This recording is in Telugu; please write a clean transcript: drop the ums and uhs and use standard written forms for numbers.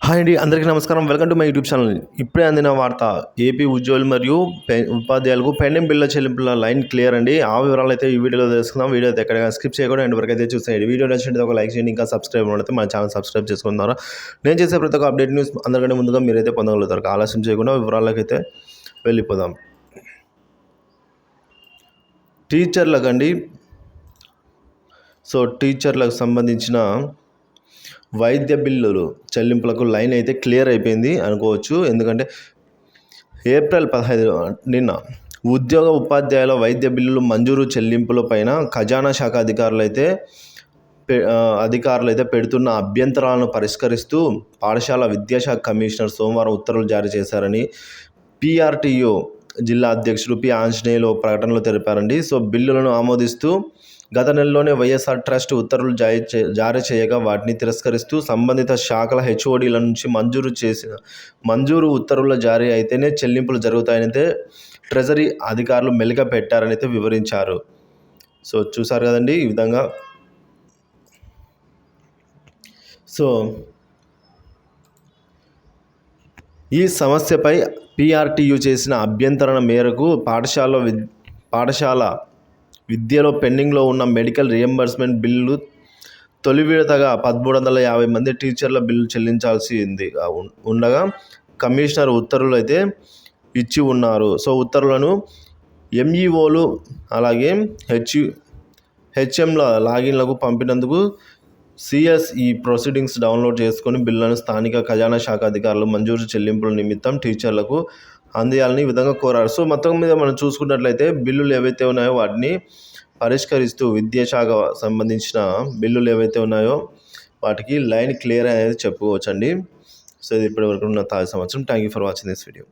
హాయ్ అండి, అందరికీ నమస్కారం. Welcome to my YouTube channel. ఇప్పుడే అందిన వార్త, ఏపీ ఉద్యోగులు మరియు ఉపాధ్యాయులకు పెండింగ్ బిల్ల చెల్లింపుల లైన్ క్లియర్ అండి. ఆ వివరాలు అయితే ఈ వీడియోలో తెలుసుకుందాం. వీడియో అయితే ఎక్కడైనా స్కిప్ చేయకుండా ఎండ్ వరకు అయితే చూసేయండి. వీడియో నచ్చినట్టు ఒక లైక్ చేయండి. ఇంకా సబ్స్క్రైబ్ అయితే మన ఛానల్ సబ్స్క్రైబ్ చేసుకున్నారు. నేను చేసే ప్రతి ఒక్క అప్డేట్ న్యూస్ అందరికంటే ముందుగా మీరైతే పొందగలుగుతారు. ఆలస్యం చేయకుండా వివరాలకు అయితే వెళ్ళిపోదాం. టీచర్లకండి, టీచర్లకు సంబంధించిన వైద్య బిల్లులు చెల్లింపులకు లైన్ అయితే క్లియర్ అయిపోయింది అనుకోవచ్చు. ఎందుకంటే ఏప్రిల్ 15 నిన్న ఉద్యోగ ఉపాధ్యాయుల వైద్య బిల్లులు మంజూరు చెల్లింపుల పైన ఖజానా శాఖ అధికారులు అయితే పెడుతున్న అభ్యంతరాలను పరిష్కరిస్తూ పాఠశాల విద్యాశాఖ కమిషనర్ సోమవారం ఉత్తర్వులు జారీ చేశారని PRTO జిల్లా అధ్యక్షుడు పి ఆంజనేయులు ప్రకటనలో తెలిపారండి. బిల్లులను ఆమోదిస్తూ గత నెలలోనే వైఎస్ఆర్ ట్రస్ట్ ఉత్తర్వులు జారీ చేయగా వాటిని తిరస్కరిస్తూ సంబంధిత శాఖల HODల నుంచి మంజూరు ఉత్తర్వుల జారీ అయితేనే చెల్లింపులు జరుగుతాయనైతే ట్రెజరీ అధికారులు మెలిక పెట్టారని అయితే వివరించారు. చూసారు కదండి ఈ విధంగా. ఈ సమస్యపై PRTU చేసిన అభ్యంతరణ మేరకు పాఠశాల విద్యలో పెండింగ్లో ఉన్న మెడికల్ రియంబర్స్మెంట్ బిల్లు తొలి విడతగా 1350 మంది టీచర్ల బిల్లు చెల్లించాల్సి ఉండగా కమిషనర్ ఉత్తర్వులు అయితే ఇచ్చి ఉన్నారు. ఉత్తర్వులను MEOలు అలాగే HMల లాగిన్లకు పంపినందుకు CS ఈ ప్రొసీడింగ్స్ డౌన్లోడ్ చేసుకొని బిల్లులను స్థానిక ఖజానా శాఖ అధికారులు మంజూరు చెల్లింపుల నిమిత్తం టీచర్లకు అందియాలని ఈ విధంగా కోరారు. మొత్తం మీద మనం చూసుకున్నట్లయితే బిల్లులు ఏవైతే ఉన్నాయో వాటిని పరిష్కరిస్తూ విద్యాశాఖ సంబంధించిన బిల్లులు ఏవైతే ఉన్నాయో వాటికి లైన్ క్లియర్ అనేది చెప్పుకోవచ్చండి. ఇది ఇప్పటివరకు ఉన్న తాజా సమాచారం. Thank you for watching this video.